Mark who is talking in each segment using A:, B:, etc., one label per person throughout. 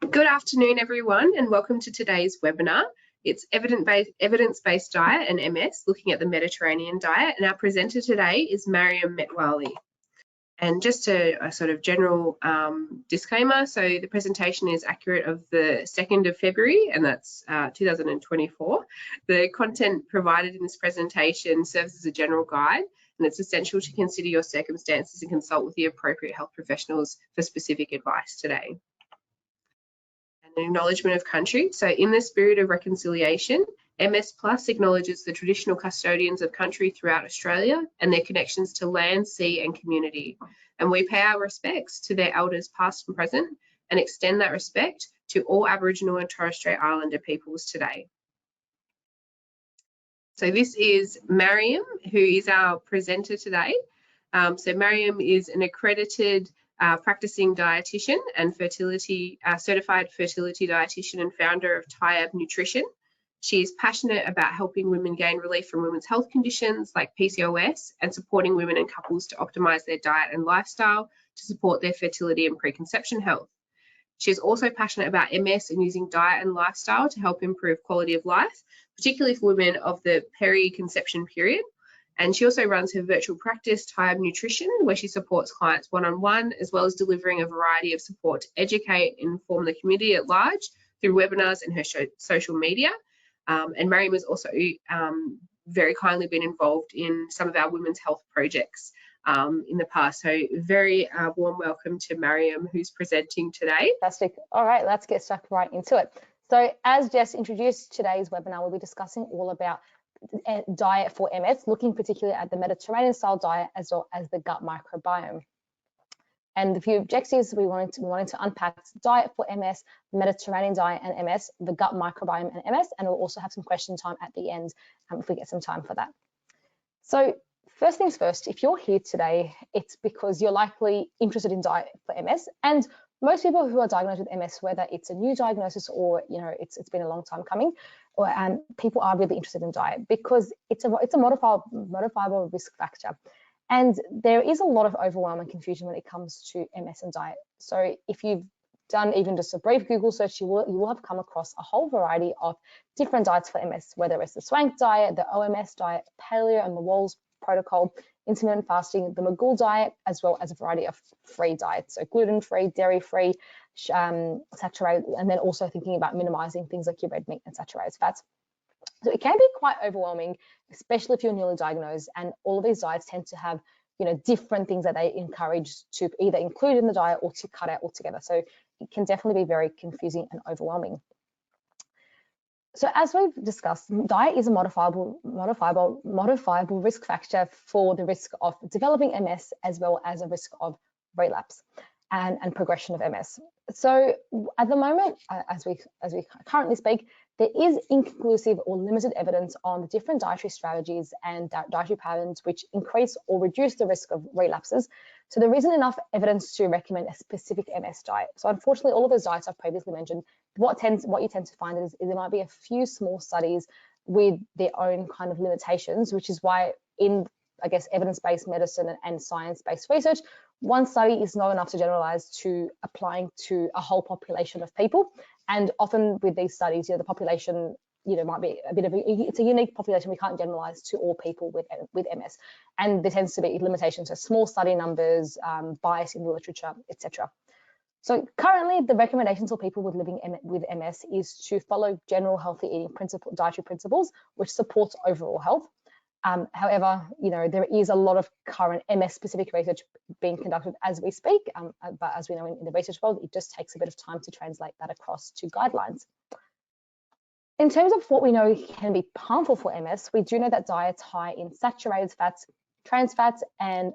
A: Good afternoon, everyone, and welcome to today's webinar. It's evidence-based diet and MS, looking at the Mediterranean diet, and our presenter today is Mariam Metwally. And just a sort of general disclaimer, so the presentation is accurate of the 2nd of February, and that's 2024. The content provided in this presentation serves as a general guide, and it's essential to consider your circumstances and consult with the appropriate health professionals for specific advice today. An acknowledgement of country. So in the spirit of reconciliation, MS Plus acknowledges the traditional custodians of country throughout Australia and their connections to land, sea and community. And we pay our respects to their elders past and present and extend that respect to all Aboriginal and Torres Strait Islander peoples today. So this is Mariam, who is our presenter today. So Mariam is an accredited practicing dietitian and certified fertility dietitian and founder of Tayyib Nutrition. She is passionate about helping women gain relief from women's health conditions like PCOS and supporting women and couples to optimize their diet and lifestyle to support their fertility and preconception health. She is also passionate about MS and using diet and lifestyle to help improve quality of life, particularly for women of the peri-conception period. And she also runs her virtual practice, Tayyib Nutrition, where she supports clients one-on-one, as well as delivering a variety of support to educate and inform the community at large through webinars and her social media. And Mariam has also very kindly been involved in some of our women's health projects in the past. So very warm welcome to Mariam, who's presenting today.
B: Fantastic. All right, let's get stuck right into it. So as Jess introduced, today's webinar, we'll be discussing all about diet for MS, looking particularly at the Mediterranean style diet as well as the gut microbiome. And the few objectives we wanted to unpack diet for MS, Mediterranean diet and MS, the gut microbiome and MS, and we'll also have some question time at the end if we get some time for that. So first things first, if you're here today, it's because you're likely interested in diet for MS, and most people who are diagnosed with MS, whether it's a new diagnosis or it's been a long time coming, people are really interested in diet because it's a modifiable risk factor, and there is a lot of overwhelm and confusion when it comes to MS and diet. So if you've done even just a brief Google search, you will have come across a whole variety of different diets for MS, whether it's the Swank diet, the OMS diet, paleo and the Walls protocol, intermittent fasting, the Magul diet, as well as a variety of free diets, so gluten-free, dairy-free, saturated, and then also thinking about minimizing things like your red meat and saturated fats. So it can be quite overwhelming, especially if you're newly diagnosed, and all of these diets tend to have different things that they encourage to either include in the diet or to cut out altogether. So it can definitely be very confusing and overwhelming. So as we've discussed, diet is a modifiable risk factor for the risk of developing MS as well as a risk of relapse and progression of MS. So at the moment, as we currently speak, there is inconclusive or limited evidence on the different dietary strategies and dietary patterns which increase or reduce the risk of relapses. So there isn't enough evidence to recommend a specific MS diet. So unfortunately, all of those diets I've previously mentioned, what you tend to find is there might be a few small studies with their own kind of limitations, which is why in, I guess, evidence-based medicine and science-based research, one study is not enough to generalize to applying to a whole population of people. And often with these studies, the population, might be a bit of it's a unique population. We can't generalize to all people with MS. And there tends to be limitations, so small study numbers, bias in the literature, etc. So currently, the recommendations for people living with MS is to follow general healthy eating dietary principles, which supports overall health. However, there is a lot of current MS-specific research being conducted as we speak, but as we know in the research world, it just takes a bit of time to translate that across to guidelines. In terms of what we know can be harmful for MS, we do know that diets high in saturated fats, trans fats, and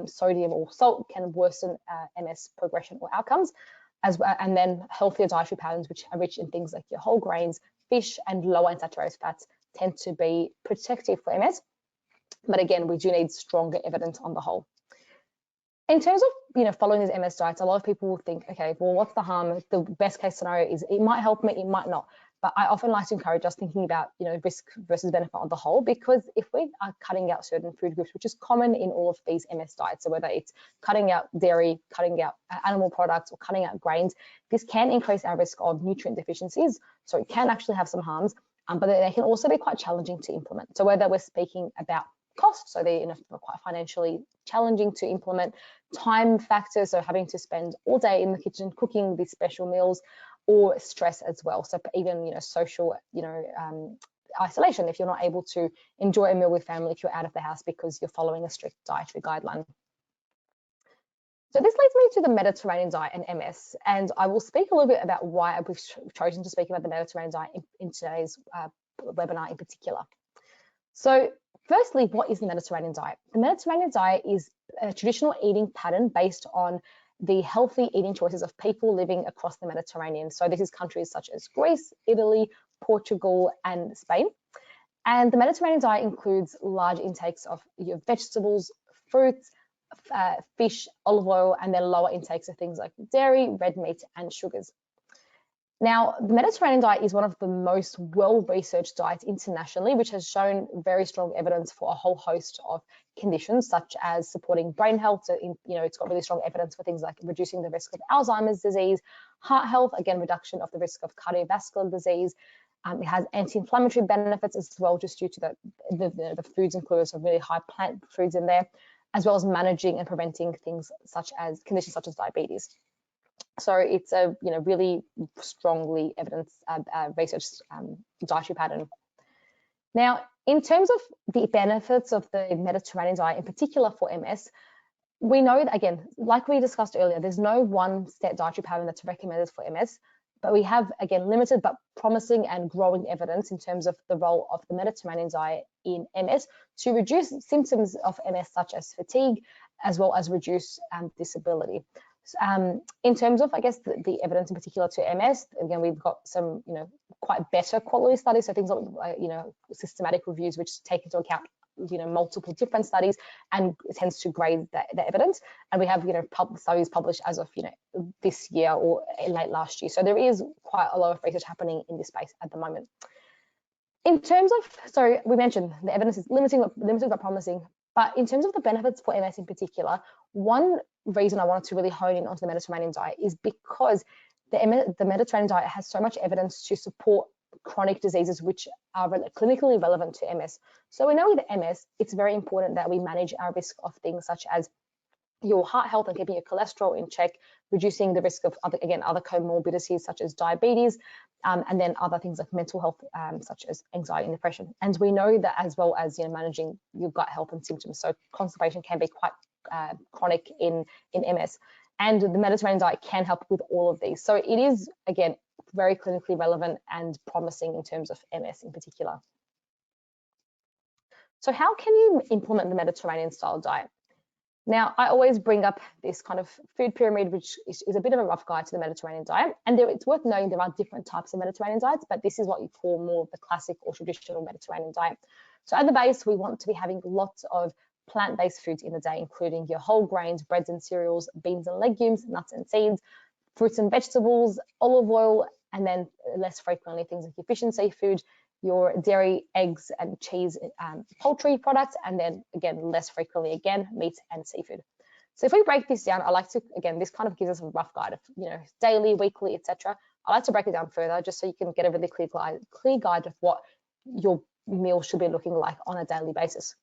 B: sodium or salt can worsen MS progression or outcomes, and then healthier dietary patterns, which are rich in things like your whole grains, fish, and lower in saturated fats, tend to be protective for MS, but again, we do need stronger evidence on the whole. In terms of following these MS diets, a lot of people will think, okay, well, what's the harm? The best case scenario is it might help me, it might not. But I often like to encourage us thinking about, risk versus benefit on the whole, because if we are cutting out certain food groups, which is common in all of these MS diets, so whether it's cutting out dairy, cutting out animal products, or cutting out grains, this can increase our risk of nutrient deficiencies. So it can actually have some harms, but they can also be quite challenging to implement. So whether we're speaking about cost, so they're quite financially challenging to implement, time factors, so having to spend all day in the kitchen cooking these special meals, or stress as well. So even social isolation, if you're not able to enjoy a meal with family if you're out of the house because you're following a strict dietary guideline. So this leads me to the Mediterranean diet and MS, and I will speak a little bit about why we've chosen to speak about the Mediterranean diet in today's webinar in particular. So firstly, what is the Mediterranean diet? The Mediterranean diet is a traditional eating pattern based on the healthy eating choices of people living across the Mediterranean. So this is countries such as Greece, Italy, Portugal, and Spain. And the Mediterranean diet includes large intakes of your vegetables, fruits, fish, olive oil, and then lower intakes of things like dairy, red meat, and sugars. Now, the Mediterranean diet is one of the most well-researched diets internationally, which has shown very strong evidence for a whole host of conditions, such as supporting brain health. So, it's got really strong evidence for things like reducing the risk of Alzheimer's disease, heart health, again, reduction of the risk of cardiovascular disease. It has anti-inflammatory benefits as well, just due to the foods included, so really high plant foods in there, as well as managing and preventing things such as conditions such as diabetes. So it's a really strongly evidence-researched dietary pattern. Now, in terms of the benefits of the Mediterranean diet, in particular for MS, we know that, again, like we discussed earlier, there's no one set dietary pattern that's recommended for MS, but we have, again, limited but promising and growing evidence in terms of the role of the Mediterranean diet in MS to reduce symptoms of MS such as fatigue, as well as reduce disability. In terms of, I guess, the evidence in particular to MS, again, we've got some, quite better quality studies, so things like, systematic reviews, which take into account, multiple different studies and tends to grade the evidence. And we have, studies published as of, this year or late last year. So there is quite a lot of research happening in this space at the moment. In terms of, so we mentioned the evidence is limited but promising. But in terms of the benefits for MS in particular, one reason I wanted to really hone in onto the Mediterranean diet is because the Mediterranean diet has so much evidence to support chronic diseases which are clinically relevant to MS. So we know with MS, it's very important that we manage our risk of things such as your heart health and keeping your cholesterol in check, reducing the risk of other comorbidities such as diabetes, and then other things like mental health, such as anxiety and depression. And we know that as well as managing your gut health and symptoms. So constipation can be quite chronic in MS, and the Mediterranean diet can help with all of these. So it is, again, very clinically relevant and promising in terms of MS in particular. So how can you implement the Mediterranean style diet? Now, I always bring up this kind of food pyramid, which is a bit of a rough guide to the Mediterranean diet. And it's worth knowing there are different types of Mediterranean diets, but this is what you call more of the classic or traditional Mediterranean diet. So at the base, we want to be having lots of plant-based foods in the day, including your whole grains, breads and cereals, beans and legumes, nuts and seeds, fruits and vegetables, olive oil, and then less frequently things like your fish and seafood, your dairy, eggs and cheese, poultry products, and then again, less frequently again, meat and seafood. So if we break this down, I like to, again, this kind of gives us a rough guide of, daily, weekly, etc. I like to break it down further just so you can get a really clear guide of what your meal should be looking like on a daily basis.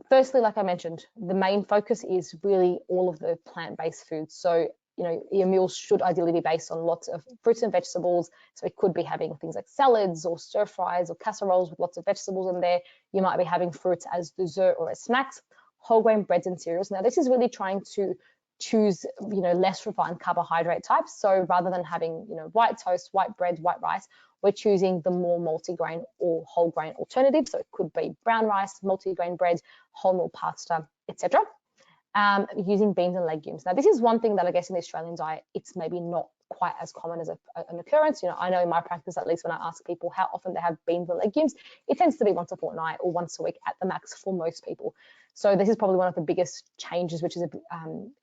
B: Firstly, like I mentioned, the main focus is really all of the plant-based foods. So your meals should ideally be based on lots of fruits and vegetables. So it could be having things like salads or stir fries or casseroles with lots of vegetables in there. You might be having fruits as dessert or as snacks, whole grain breads and cereals. Now, this is really trying to choose, less refined carbohydrate types. So rather than having, white toast, white bread, white rice, we're choosing the more multigrain or whole grain alternative. So it could be brown rice, multigrain bread, wholemeal pasta, etc. Using beans and legumes. Now, this is one thing that I guess in the Australian diet, it's maybe not quite as common as an occurrence. I know in my practice, at least when I ask people how often they have beans and legumes, it tends to be once a fortnight or once a week at the max for most people. So this is probably one of the biggest changes, which is,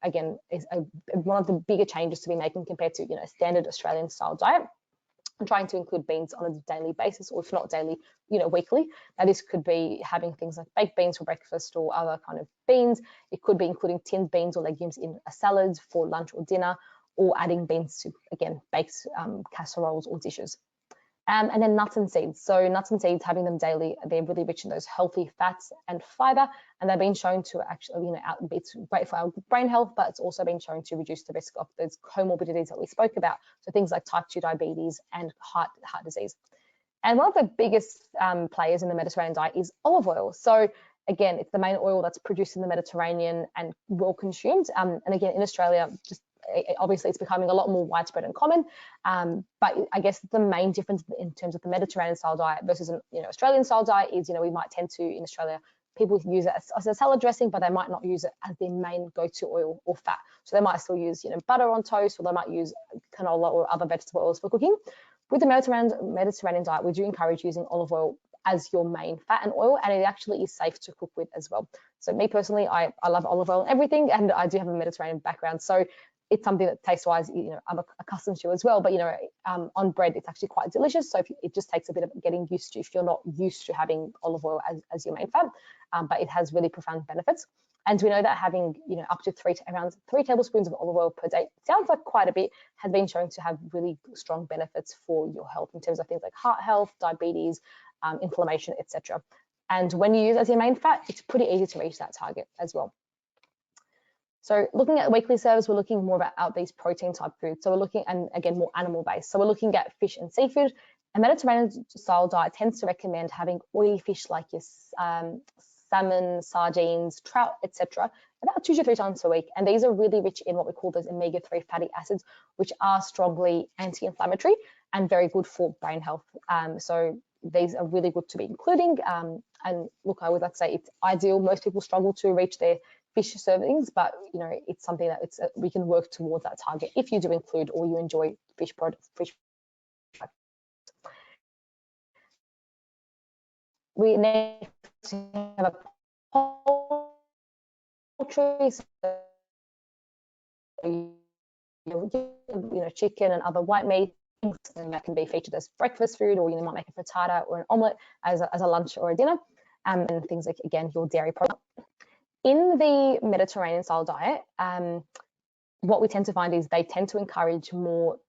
B: again, one of the bigger changes to be making compared to, a standard Australian style diet. and trying to include beans on a daily basis, or if not daily, weekly. Now this could be having things like baked beans for breakfast or other kind of beans. It could be including tinned beans or legumes in a salad for lunch or dinner, or adding beans to, again, baked casseroles or dishes. And then nuts and seeds. So nuts and seeds, having them daily, they're really rich in those healthy fats and fiber, and they've been shown to actually, it's great for our brain health, but it's also been shown to reduce the risk of those comorbidities that we spoke about. So things like type 2 diabetes and heart disease. And one of the biggest players in the Mediterranean diet is olive oil. So again, it's the main oil that's produced in the Mediterranean and well consumed. And again, in Australia, obviously it's becoming a lot more widespread and common, but I guess the main difference in terms of the Mediterranean style diet versus an Australian style diet is, we might tend to, in Australia, people use it as a salad dressing, but they might not use it as their main go-to oil or fat. So they might still use butter on toast, or they might use canola or other vegetable oils for cooking. With the Mediterranean diet, we do encourage using olive oil as your main fat and oil, and it actually is safe to cook with as well. So me personally, I love olive oil and everything, and I do have a Mediterranean background, so it's something that taste-wise, I'm accustomed to as well. But on bread, it's actually quite delicious. So it just takes a bit of getting used to if you're not used to having olive oil as your main fat. But it has really profound benefits. And we know that having up to around 3 tablespoons of olive oil per day, sounds like quite a bit, has been shown to have really strong benefits for your health in terms of things like heart health, diabetes, inflammation, etc. And when you use it as your main fat, it's pretty easy to reach that target as well. So looking at weekly serves, we're looking more about these protein type foods. So we're looking, and again, more animal based. So we're looking at fish and seafood. A Mediterranean style diet tends to recommend having oily fish like your salmon, sardines, trout, etc., about 2 to 3 times a week. And these are really rich in what we call those omega-3 fatty acids, which are strongly anti-inflammatory and very good for brain health. So these are really good to be including. And look, I would like to say it's ideal. Most people struggle to reach their fish servings, but it's something that we can work towards that target if you do include or you enjoy fish products. We need to have a poultry, so, chicken and other white meat, and that can be featured as breakfast food, or you might make a frittata or an omelette as a lunch or a dinner, and things like, again, your dairy products. In the Mediterranean style diet, what we tend to find is they tend to encourage more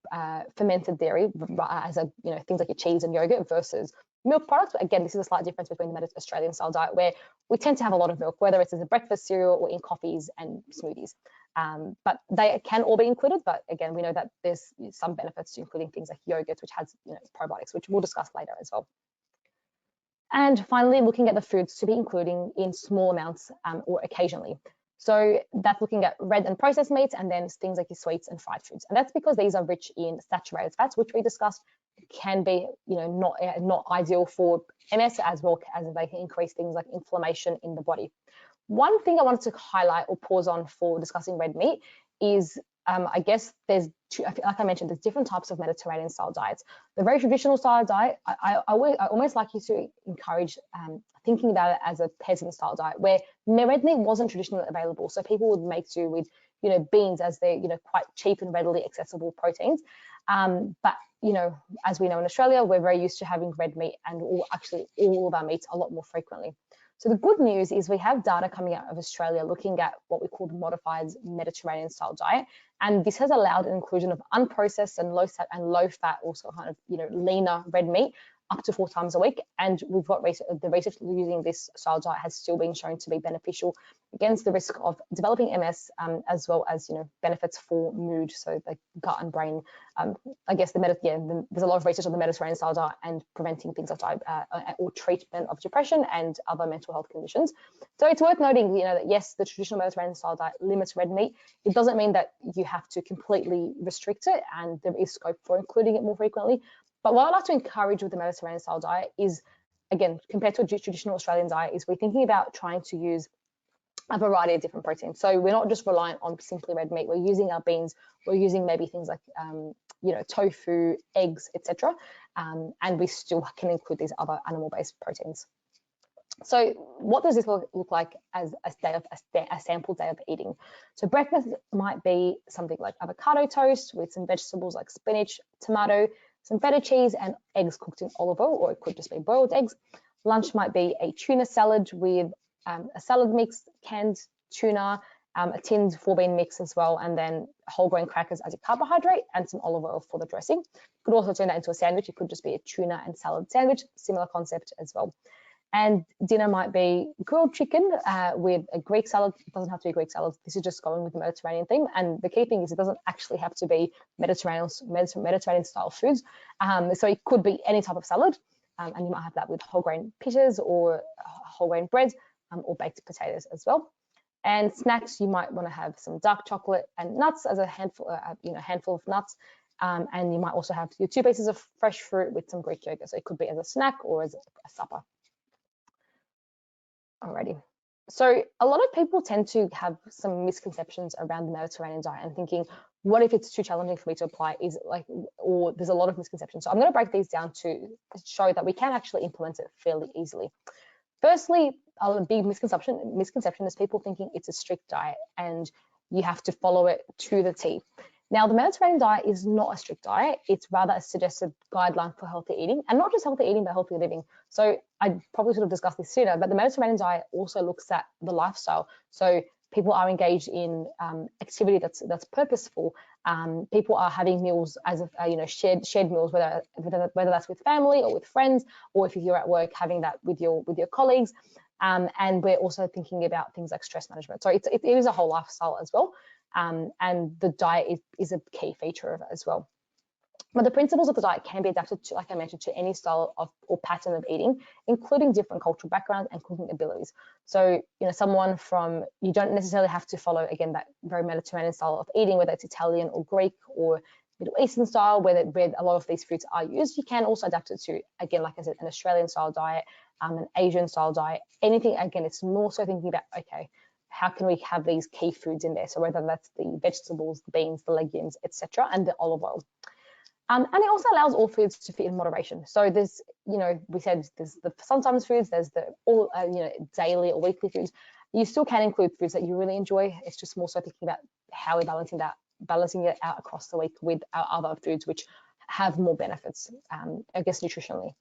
B: fermented dairy, as things like your cheese and yogurt versus milk products. But again, this is a slight difference between the Australian style diet, where we tend to have a lot of milk, whether it's as a breakfast cereal or in coffees and smoothies. But they can all be included. But again, we know that there's some benefits to including things like yogurt, which has probiotics, which we'll discuss later as well. And finally, looking at the foods to be including in small amounts or occasionally. So that's looking at red and processed meats, and then things like your sweets and fried foods. And that's because these are rich in saturated fats, which we discussed can be, not ideal for MS, as well as they can increase things like inflammation in the body. One thing I wanted to highlight or pause on for discussing red meat is, I guess there's like I mentioned, there's different types of Mediterranean style diets. The very traditional style diet, I almost like you to encourage thinking about it as a peasant style diet, where red meat wasn't traditionally available. So people would make do with, beans as they're, quite cheap and readily accessible proteins. But, as we know in Australia, we're very used to having red meat and actually all of our meats a lot more frequently. So the good news is we have data coming out of Australia looking at what we call the modified Mediterranean style diet. And this has allowed an inclusion of unprocessed and low fat, also kind of, leaner red meat up to 4 times a week. And we've got the research using this style diet has still been shown to be beneficial against the risk of developing MS, as well as, benefits for mood, so the gut and brain. I guess there's a lot of research on the Mediterranean style diet and preventing things like or treatment of depression and other mental health conditions. So it's worth noting, that yes, the traditional Mediterranean style diet limits red meat. It doesn't mean that you have to completely restrict it, and there is scope for including it more frequently. But what I like to encourage with the Mediterranean style diet is, again, compared to a traditional Australian diet, is we're thinking about trying to use a variety of different proteins. So we're not just reliant on simply red meat. We're using our beans. We're using maybe things like, tofu, eggs, etc. And we still can include these other animal-based proteins. So what does this look like as a sample day of eating? So breakfast might be something like avocado toast with some vegetables like spinach, tomato, some feta cheese and eggs cooked in olive oil, or it could just be boiled eggs. Lunch might be a tuna salad with a salad mix, canned tuna, a tinned 4-bean mix as well, and then whole grain crackers as a carbohydrate and some olive oil for the dressing. You could also turn that into a sandwich. It could just be a tuna and salad sandwich, similar concept as well. And dinner might be grilled chicken with a Greek salad. It doesn't have to be Greek salad. This is just going with the Mediterranean theme. And the key thing is it doesn't actually have to be Mediterranean style foods. So it could be any type of salad. And you might have that with whole grain pittas or whole grain bread or baked potatoes as well. And snacks, you might want to have some dark chocolate and nuts as a handful, handful of nuts. And you might also have your 2 pieces of fresh fruit with some Greek yogurt. So it could be as a snack or as a supper. Alrighty. So a lot of people tend to have some misconceptions around the Mediterranean diet and thinking, what if it's too challenging for me to apply? Is it like, or there's a lot of misconceptions. So I'm going to break these down to show that we can actually implement it fairly easily. Firstly, a big misconception is people thinking it's a strict diet and you have to follow it to the T. Now, the Mediterranean diet is not a strict diet. It's rather a suggested guideline for healthy eating, and not just healthy eating, but healthy living. So I probably should have discussed this sooner, but the Mediterranean diet also looks at the lifestyle. So people are engaged in activity that's purposeful. People are having meals as shared meals, whether that's with family or with friends, or if you're at work, having that with your colleagues. And we're also thinking about things like stress management. So it is a whole lifestyle as well. And the diet is a key feature of it as well. But the principles of the diet can be adapted to, like I mentioned, to any style of or pattern of eating, including different cultural backgrounds and cooking abilities. So, someone from, you don't necessarily have to follow, again, that very Mediterranean style of eating, whether it's Italian or Greek or Middle Eastern style, where a lot of these foods are used. You can also adapt it to, again, like I said, an Australian style diet, an Asian style diet, anything. Again, it's more so thinking about, okay, how can we have these key foods in there? So whether that's the vegetables, the beans, the legumes, etc., and the olive oil. And it also allows all foods to fit in moderation. So there's, we said there's the sometimes foods, there's the all, daily or weekly foods. You still can include foods that you really enjoy. It's just more so thinking about how we're balancing it out across the week with our other foods, which have more benefits, I guess, nutritionally.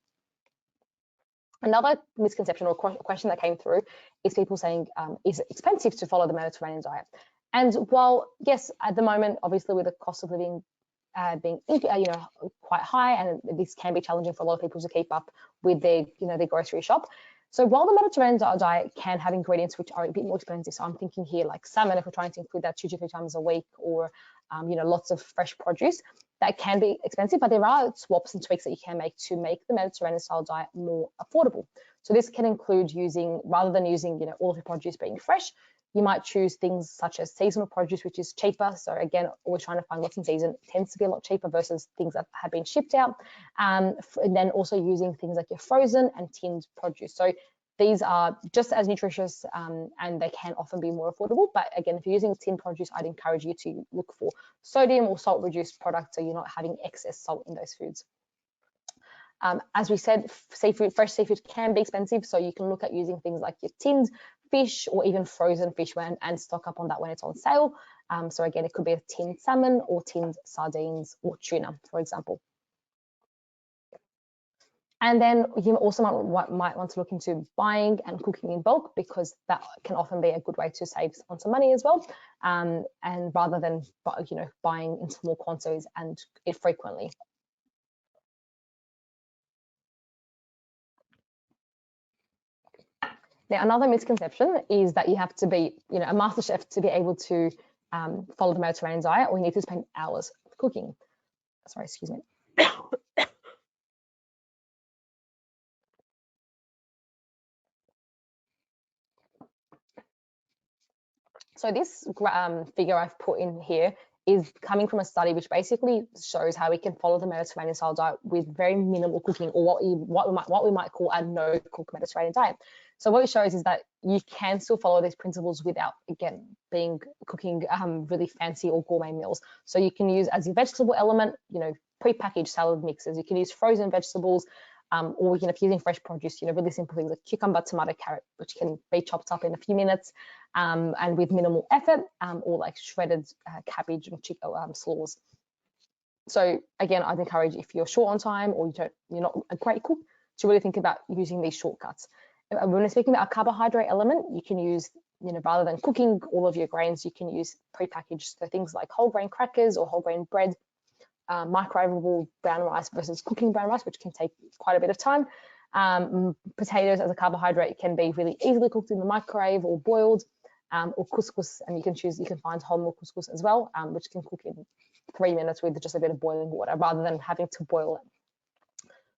B: Another misconception or question that came through is people saying, is it expensive to follow the Mediterranean diet? And while, yes, at the moment, obviously with the cost of living being quite high, and this can be challenging for a lot of people to keep up with their their grocery shop. So while the Mediterranean diet can have ingredients which are a bit more expensive, so I'm thinking here like salmon, if we're trying to include that 2 to 3 times a week, or lots of fresh produce, that can be expensive, but there are swaps and tweaks that you can make to make the Mediterranean style diet more affordable. So this can include rather than using all of the produce being fresh, you might choose things such as seasonal produce, which is cheaper. So again, always trying to find what's in season. It tends to be a lot cheaper versus things that have been shipped out. And then also using things like your frozen and tinned produce. So these are just as nutritious and they can often be more affordable. But again, if you're using tinned produce, I'd encourage you to look for sodium or salt reduced products so you're not having excess salt in those foods. As we said, fresh seafood can be expensive, so you can look at using things like your tinned fish or even frozen fish and stock up on that when it's on sale. So again, it could be a tinned salmon or tinned sardines or tuna, for example. And then you also might want to look into buying and cooking in bulk, because that can often be a good way to save on some money as well, and rather than buying in small quantities and frequently. Now, another misconception is that you have to be, a master chef to be able to follow the Mediterranean diet, or you need to spend hours cooking. Sorry, excuse me. So this figure I've put in here is coming from a study which basically shows how we can follow the Mediterranean style diet with very minimal cooking, or what we might call a no-cook Mediterranean diet. So what it shows is that you can still follow these principles without, again, cooking really fancy or gourmet meals. So you can use as your vegetable element, pre-packaged salad mixes. You can use frozen vegetables, or if you're using fresh produce, really simple things like cucumber, tomato, carrot, which can be chopped up in a few minutes and with minimal effort, or like shredded cabbage and slaws. So again, I'd encourage, if you're short on time or you're not a great cook, to really think about using these shortcuts. And when we're speaking about a carbohydrate element, you can use, rather than cooking all of your grains, you can use prepackaged, so things like whole grain crackers or whole grain bread, microwavable brown rice versus cooking brown rice, which can take quite a bit of time. Potatoes as a carbohydrate can be really easily cooked in the microwave or boiled, or couscous, and you can find wholemeal couscous as well, which can cook in 3 minutes with just a bit of boiling water rather than having to boil it.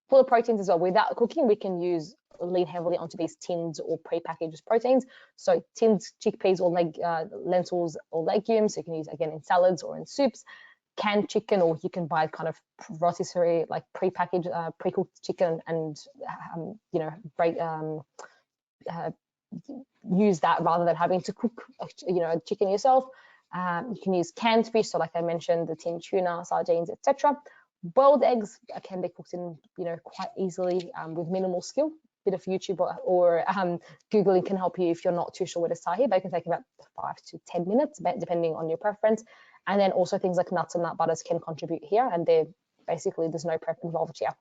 B: For the proteins as well, without cooking, we can lean heavily onto these tinned or prepackaged proteins. So tinned chickpeas or lentils or legumes, so you can use again in salads or in soups. Canned chicken, or you can buy kind of rotisserie, like prepackaged, pre-cooked chicken, and use that rather than having to cook chicken yourself. You can use canned fish, so like I mentioned, the tinned tuna, sardines, etc. Boiled eggs can be cooked in quite easily with minimal skill. Bit of YouTube or Googling can help you if you're not too sure where to start here, but it can take about 5 to 10 minutes depending on your preference. And then also things like nuts and nut butters can contribute here, and there's no prep involved here.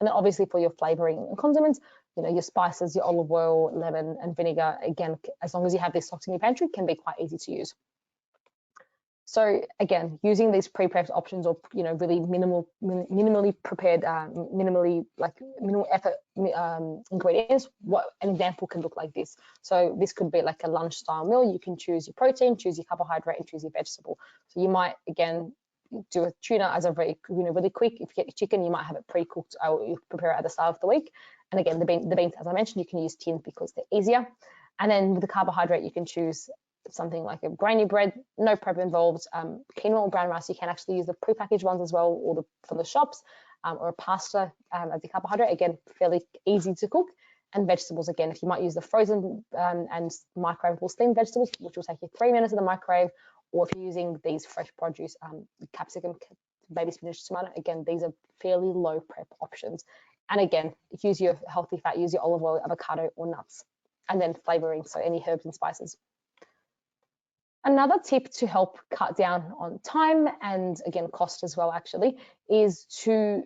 B: And then obviously for your flavoring and condiments, your spices, your olive oil, lemon and vinegar, again, as long as you have this stocked in your pantry, can be quite easy to use. So again, using these pre-prepped options, or really minimally prepared, minimal effort ingredients, what an example can look like this. So this could be like a lunch style meal. You can choose your protein, choose your carbohydrate, and choose your vegetable. So you might again do a tuna as a very really quick. If you get your chicken, you might have it pre-cooked, or you prepare it at the start of the week. And again, the beans, as I mentioned, you can use tins because they're easier. And then with the carbohydrate, you can choose something like a grainy bread, no prep involved. Quinoa or brown rice, you can actually use the prepackaged ones as well, or from the shops, or a pasta as the carbohydrate, again, fairly easy to cook. And vegetables, again, if you might use the frozen and microwavable steamed vegetables, which will take you 3 minutes in the microwave, or if you're using these fresh produce, capsicum, baby spinach, tomato, again, these are fairly low prep options. And again, use your healthy fat, use your olive oil, avocado, or nuts. And then flavoring, so any herbs and spices. Another tip to help cut down on time, and again cost as well actually, is to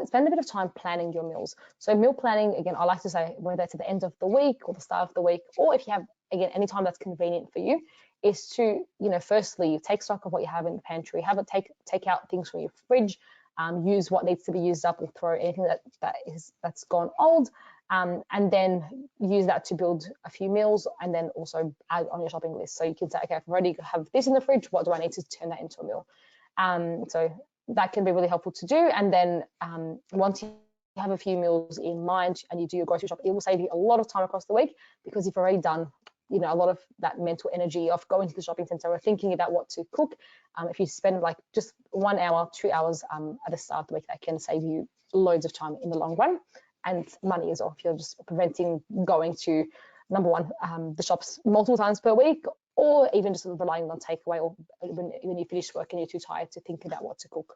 B: spend a bit of time planning your meals. So meal planning, again, I like to say, whether it's at the end of the week or the start of the week, or if you have, again, any time that's convenient for you, is to, firstly take stock of what you have in the pantry, take out things from your fridge, use what needs to be used up, or throw anything that's gone old. And then use that to build a few meals, and then also add on your shopping list. So you can say, okay, I've already have this in the fridge, what do I need to turn that into a meal? So that can be really helpful to do. And then once you have a few meals in mind and you do your grocery shop, it will save you a lot of time across the week, because you've already done a lot of that mental energy of going to the shopping center or thinking about what to cook. If you spend like just 1 hour, 2 hours at the start of the week, that can save you loads of time in the long run. And money as well, if you're just preventing going to, number one, the shops multiple times per week, or even just relying on takeaway, or when you finish work and you're too tired to think about what to cook.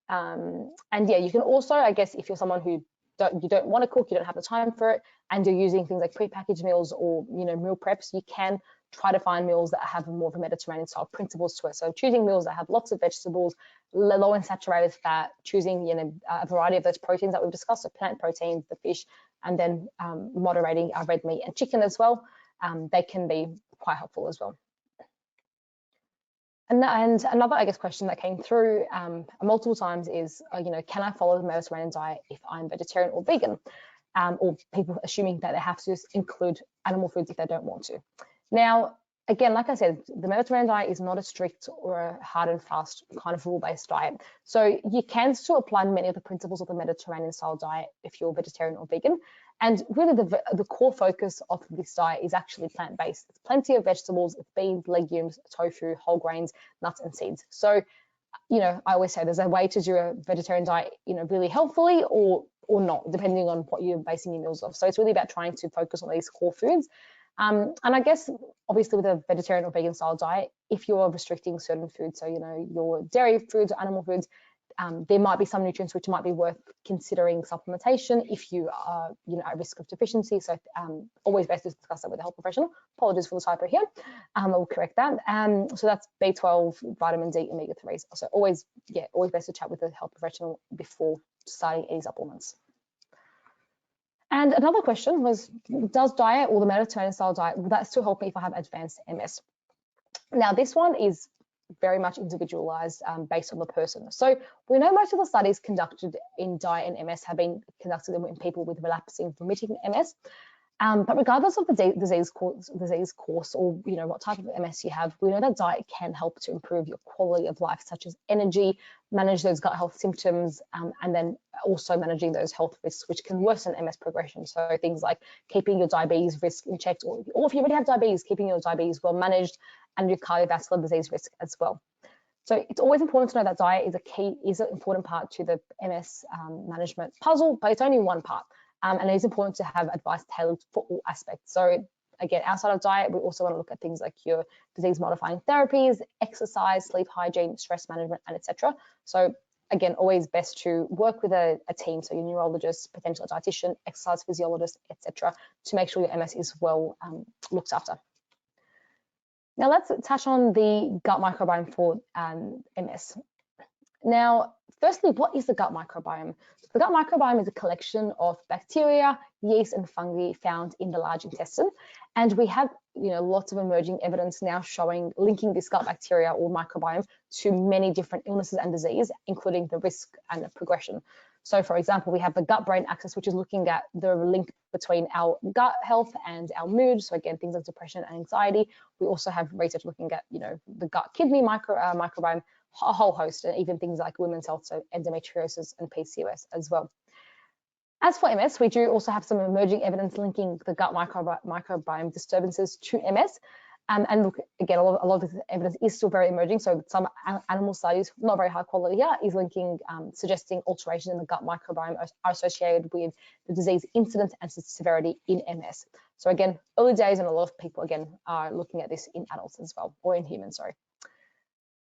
B: And yeah, you can also, I guess, if you're someone who you don't want to cook, you don't have the time for it, and you're using things like prepackaged meals or meal preps, you can try to find meals that have more of a Mediterranean style principles to it. So choosing meals that have lots of vegetables, low in saturated fat, choosing a variety of those proteins that we've discussed, so plant proteins, the fish, and then moderating our red meat and chicken as well. They can be quite helpful as well. And another, I guess, question that came through multiple times is, can I follow the Mediterranean diet if I'm vegetarian or vegan? Or people assuming that they have to include animal foods if they don't want to. Now, again, like I said, the Mediterranean diet is not a strict or a hard and fast kind of rule-based diet. So you can still apply many of the principles of the Mediterranean style diet if you're vegetarian or vegan. And really the core focus of this diet is actually plant-based. It's plenty of vegetables, it's beans, legumes, tofu, whole grains, nuts and seeds. So, I always say there's a way to do a vegetarian diet, really healthfully or not, depending on what you're basing your meals off. So it's really about trying to focus on these core foods. And I guess, obviously, with a vegetarian or vegan style diet, if you're restricting certain foods, so, your dairy foods or animal foods, there might be some nutrients which might be worth considering supplementation if you are, at risk of deficiency. So always best to discuss that with a health professional. Apologies for the typo here. I'll correct that. So that's B12, vitamin D, omega-3s. So always best to chat with a health professional before starting any supplements. And another question was, does diet or the Mediterranean style diet, will that still help me if I have advanced MS? Now, this one is very much individualized based on the person. So we know most of the studies conducted in diet and MS have been conducted in people with relapsing remitting MS. But regardless of the disease course or what type of MS you have, we know that diet can help to improve your quality of life, such as energy, manage those gut health symptoms, and then also managing those health risks which can worsen MS progression. So things like keeping your diabetes risk in check, or if you already have diabetes, keeping your diabetes well managed, and your cardiovascular disease risk as well. So it's always important to know that diet is an important part to the MS management puzzle, but it's only one part. And it is important to have advice tailored for all aspects. So again, outside of diet, we also want to look at things like your disease modifying therapies, exercise, sleep hygiene, stress management, and etc. So again, always best to work with a team, so your neurologist, potential dietitian, exercise physiologist, etc., to make sure your MS is well looked after. Now let's touch on the gut microbiome for MS. Now, firstly, what is the gut microbiome? The gut microbiome is a collection of bacteria, yeast, and fungi found in the large intestine. And we have, lots of emerging evidence now linking this gut bacteria or microbiome to many different illnesses and disease, including the risk and the progression. So, for example, we have the gut-brain axis, which is looking at the link between our gut health and our mood. So again, things like depression and anxiety. We also have research looking at, the gut-kidney microbiome, a whole host, and even things like women's health, so endometriosis and PCOS as well. As for MS, we do also have some emerging evidence linking the gut microbiome disturbances to MS. And look, again, a lot of this evidence is still very emerging. So some animal studies, not very high quality here, is linking, suggesting alterations in the gut microbiome are associated with the disease incidence and severity in MS. So again, early days, and a lot of people, again, are looking at this in adults as well, or in humans, sorry.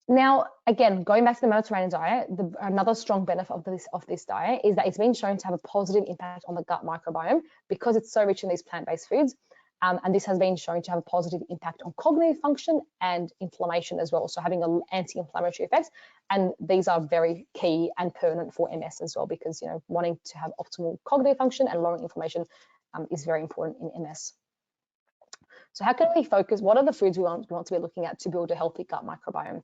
B: Now, again, going back to the Mediterranean diet, another strong benefit of this diet is that it's been shown to have a positive impact on the gut microbiome because it's so rich in these plant-based foods. And this has been shown to have a positive impact on cognitive function and inflammation as well, so having an anti-inflammatory effect. And these are very key and pertinent for MS as well, because wanting to have optimal cognitive function and lowering inflammation is very important in MS. So how can we focus? What are the foods we want to be looking at to build a healthy gut microbiome?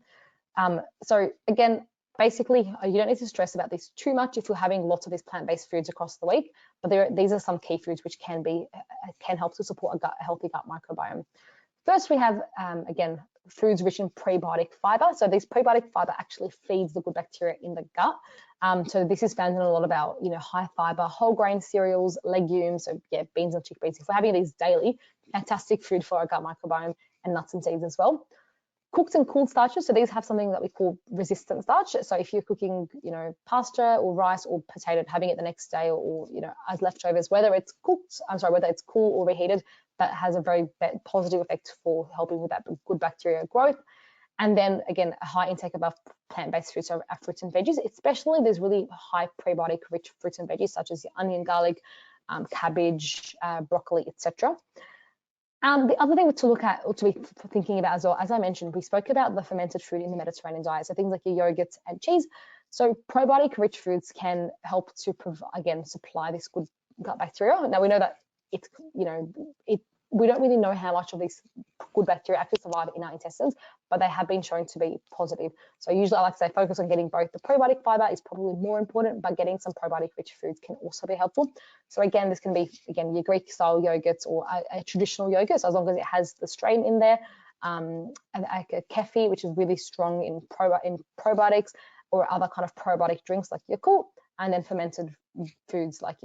B: So again, basically, you don't need to stress about this too much if you're having lots of these plant-based foods across the week, but these are some key foods which can help to support a healthy gut microbiome. First, we have, again, foods rich in prebiotic fiber. So this prebiotic fiber actually feeds the good bacteria in the gut. So this is found in a lot of our, high fiber, whole grain cereals, legumes, so yeah, beans and chickpeas. If we're having these daily, fantastic food for our gut microbiome, and nuts and seeds as well. Cooked and cooled starches, so these have something that we call resistant starch. So if you're cooking, pasta or rice or potato, having it the next day, or as leftovers, whether it's cool or reheated, that has a very positive effect for helping with that good bacteria growth. And then again, a high intake of plant-based foods, so our fruits and veggies, especially there's really high prebiotic rich fruits and veggies such as the onion, garlic, cabbage, broccoli, etc. The other thing to look at, or to be thinking about as well, as I mentioned, we spoke about the fermented food in the Mediterranean diet, so things like your yogurts and cheese. So probiotic-rich foods can help to supply this good gut bacteria. Now we know that we don't really know how much of these good bacteria actually survive in our intestines, but they have been shown to be positive. So usually I like to say focus on getting both the probiotic fiber is probably more important, but getting some probiotic rich foods can also be helpful. So again, this can be, your Greek style yogurts or a traditional yogurt, so as long as it has the strain in there, and like a kefir, which is really strong in probiotics, or other kind of probiotic drinks like Yakult, and then fermented foods like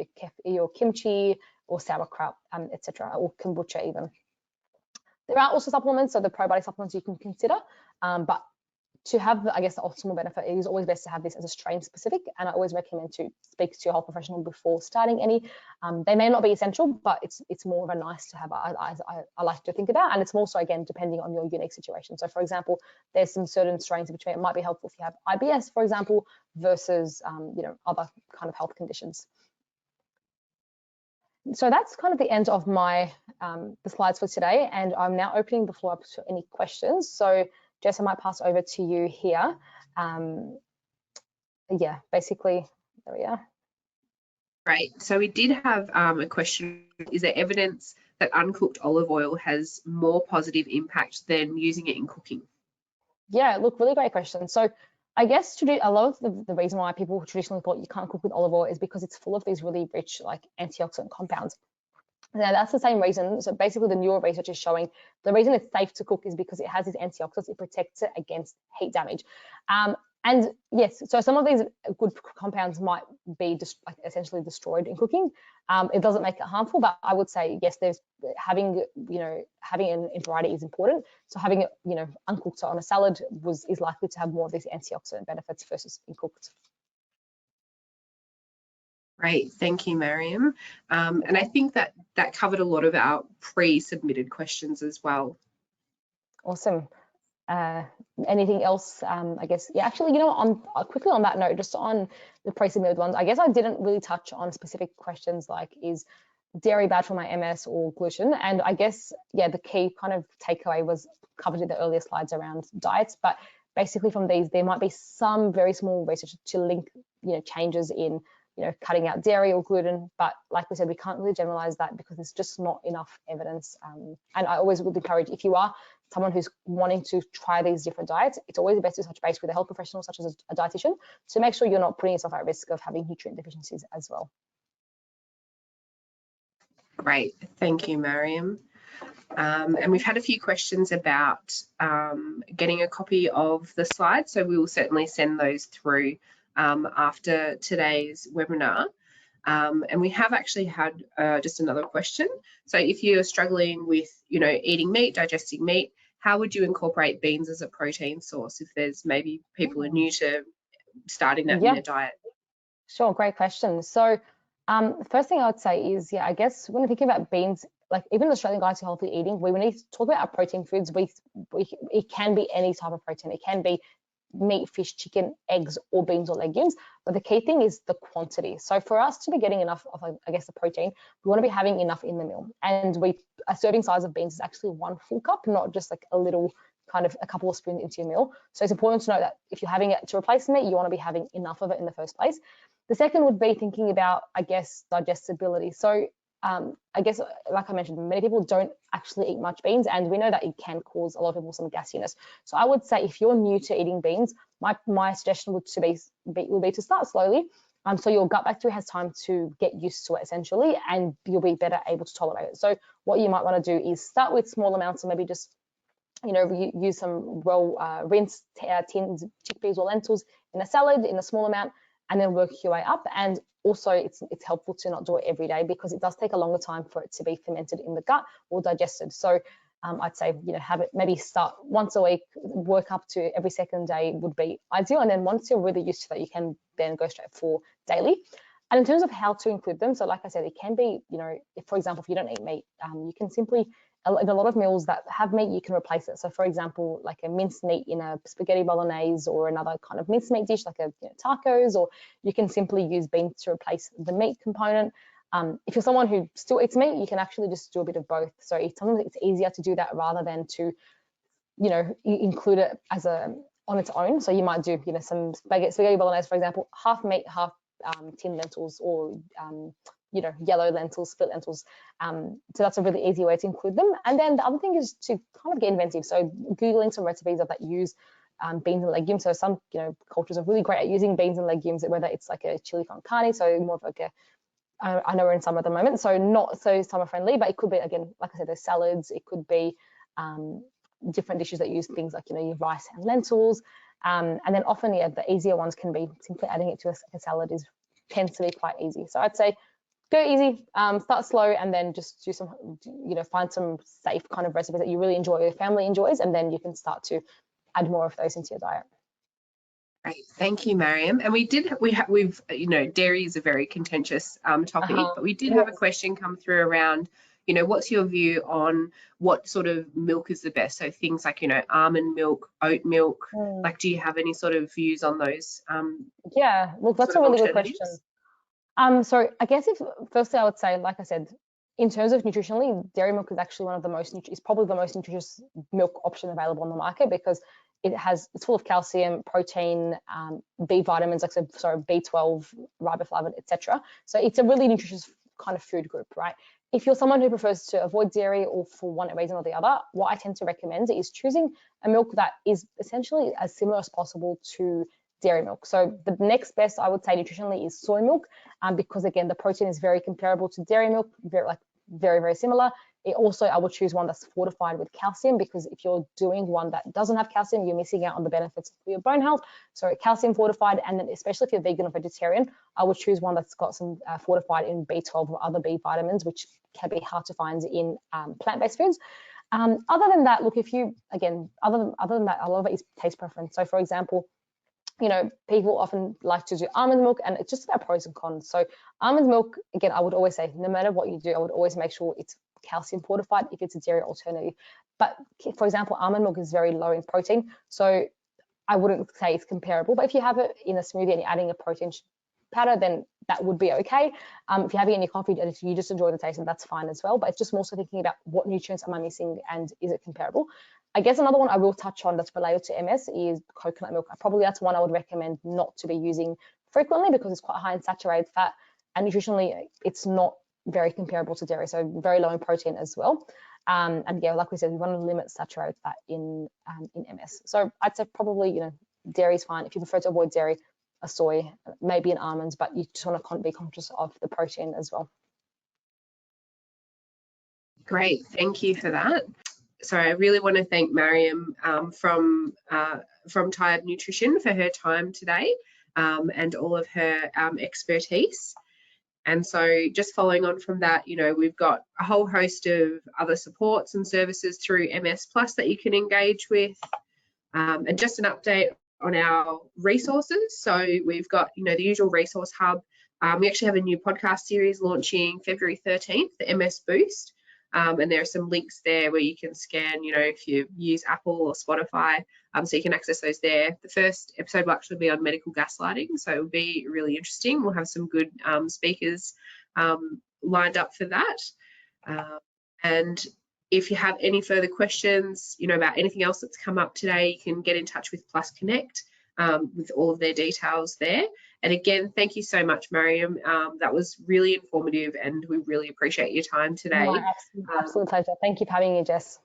B: your kimchi or sauerkraut, etc., or kombucha even. There are also supplements, so the probiotic supplements you can consider, but to have, I guess, the optimal benefit, it is always best to have this as a strain specific, and I always recommend to speak to your health professional before starting any. They may not be essential, but it's more of a nice to have, I like to think about, and it's also, again, depending on your unique situation. So for example, there's some certain strains in between. It might be helpful if you have IBS, for example, versus other kind of health conditions. So that's kind of the end of my the slides for today, and I'm now opening the floor up to any questions. So Jess, I might pass over to you here. Yeah, basically, there we are.
A: Great. So we did have a question. Is there evidence that uncooked olive oil has more positive impact than using it in cooking?
B: Yeah, look, really great question. So I guess a lot of the reason why people traditionally thought you can't cook with olive oil is because it's full of these really rich, like, antioxidant compounds. Now, that's the same reason. So basically, the newer research is showing the reason it's safe to cook is because it has these antioxidants. It protects it against heat damage. And yes, so some of these good compounds might be essentially destroyed in cooking. It doesn't make it harmful, but I would say, yes, there's having an in variety is important. So having it, uncooked on a salad is likely to have more of these antioxidant benefits versus in cooked.
A: Great, thank you, Mariam. And I think that covered a lot of our pre-submitted questions as well.
B: Awesome. Anything else? I guess, yeah, actually, quickly on that note, just on the pre-submitted ones, I guess I didn't really touch on specific questions like, is dairy bad for my MS or gluten? And I guess, yeah, the key kind of takeaway was covered in the earlier slides around diets, but basically from these, there might be some very small research to link, changes in cutting out dairy or gluten, but like we said, we can't really generalize that because there's just not enough evidence. And I always would encourage, if you are someone who's wanting to try these different diets, it's always best to touch base with a health professional such as a dietitian to make sure you're not putting yourself at risk of having nutrient deficiencies as well.
A: Great, thank you, Mariam. And we've had a few questions about getting a copy of the slides, so we will certainly send those through after today's webinar. And we have actually had just another question. So if you're struggling with, eating meat, digesting meat, how would you incorporate beans as a protein source if there's maybe people who are new to starting that in their diet?
B: Sure, great question. So first thing I would say is, I guess when we're thinking about beans, like even Australian Guide to Healthy Eating, when we talk about our protein foods, it can be any type of protein. It can be meat, fish, chicken, eggs, or beans or legumes. But the key thing is the quantity. So for us to be getting enough of, I guess, the protein, we want to be having enough in the meal. And a serving size of beans is actually 1 full cup, not just like a little kind of a couple of spoons into your meal. So it's important to know that if you're having it to replace meat, you want to be having enough of it in the first place. The second would be thinking about, I guess, digestibility. So I guess, like I mentioned, many people don't actually eat much beans, and we know that it can cause a lot of people some gassiness. So I would say if you're new to eating beans, my suggestion would be to start slowly, so your gut bacteria has time to get used to it essentially, and you'll be better able to tolerate it. So what you might want to do is start with small amounts, and maybe just use some rinsed tinned chickpeas or lentils in a salad in a small amount, and then work your way up. And also it's helpful to not do it every day because it does take a longer time for it to be fermented in the gut or digested. So I'd say, have it maybe start once a week, work up to every second day would be ideal. And then once you're really used to that, you can then go straight for daily. And in terms of how to include them, so like I said, it can be, if, for example, if you don't eat meat, you can simply, in a lot of meals that have meat, you can replace it. So for example, like a minced meat in a spaghetti bolognese or another kind of minced meat dish like tacos, or you can simply use beans to replace the meat component. If you're someone who still eats meat, you can actually just do a bit of both. So sometimes it's easier to do that rather than to, include it as on its own. So you might do, some spaghetti bolognese, for example, half meat, half tin lentils, or yellow lentils, split lentils. So that's a really easy way to include them. And then the other thing is to kind of get inventive. So Googling some recipes that use beans and legumes. So some cultures are really great at using beans and legumes, whether it's like a chili con carne, so more of like I know we're in summer at the moment, so not so summer friendly, but it could be, again, like I said, there's salads, it could be different dishes that use things like your rice and lentils. And then often, the easier ones can be simply adding it to a salad tends to be quite easy. So I'd say go easy, start slow, and then just do some, find some safe kind of recipes that you really enjoy, your family enjoys, and then you can start to add more of those into your diet.
A: Great, thank you, Mariam. And we've dairy is a very contentious topic, but we did have a
B: Yes.
A: question come through around, what's your view on what sort of milk is the best? So things like, almond milk, oat milk.
B: Mm.
A: Like, do you have any sort of views on those
B: Yeah, look, that's
A: sort
B: a
A: of
B: really good question.
A: alternatives?
B: So I guess firstly I would say, like I said, in terms of nutritionally, dairy milk is actually one of the is probably the most nutritious milk option available on the market because it's full of calcium, protein, B vitamins, like B12, riboflavin, etc. So it's a really nutritious kind of food group, right? If you're someone who prefers to avoid dairy or for one reason or the other, what I tend to recommend is choosing a milk that is essentially as similar as possible to dairy milk. So the next best I would say nutritionally is soy milk, because again the protein is very comparable to dairy milk, very similar. I would choose one that's fortified with calcium, because if you're doing one that doesn't have calcium, you're missing out on the benefits for your bone health. So calcium fortified, and then especially if you're vegan or vegetarian, I would choose one that's got some fortified in B12 or other B vitamins, which can be hard to find in plant-based foods. Other than that, look, other than that, a lot of it is taste preference. So for example, people often like to do almond milk, and it's just about pros and cons. So almond milk, again, I would always say, no matter what you do, I would always make sure it's calcium fortified if it's a dairy alternative. But for example, almond milk is very low in protein, so I wouldn't say it's comparable. But if you have it in a smoothie and you're adding a protein powder, then that would be okay. If you're having it in your coffee and if you just enjoy the taste, then that's fine as well. But it's just more so thinking about what nutrients am I missing and is it comparable. I guess another one I will touch on that's related to MS is coconut milk. Probably that's one I would recommend not to be using frequently because it's quite high in saturated fat, and nutritionally it's not very comparable to dairy, so very low in protein as well. And yeah, like we said, we want to limit saturated fat in MS. So I'd say probably, dairy is fine. If you prefer to avoid dairy, a soy, maybe an almonds, but you just want to be conscious of the protein as well.
A: Great, thank you for that. So I really want to thank Mariam from Tayyib Nutrition for her time today and all of her expertise. And so just following on from that, we've got a whole host of other supports and services through MS Plus that you can engage with. And just an update on our resources. So we've got, the usual resource hub. We actually have a new podcast series launching February 13th, the MS Boost. And there are some links there where you can scan, if you use Apple or Spotify, so you can access those there. The first episode will actually be on medical gaslighting, so it'll be really interesting. We'll have some good speakers lined up for that. And if you have any further questions, about anything else that's come up today, you can get in touch with Plus Connect with all of their details there. And again, thank you so much, Mariam. That was really informative and we really appreciate your time today.
B: My absolute pleasure. Thank you for having me, Jess.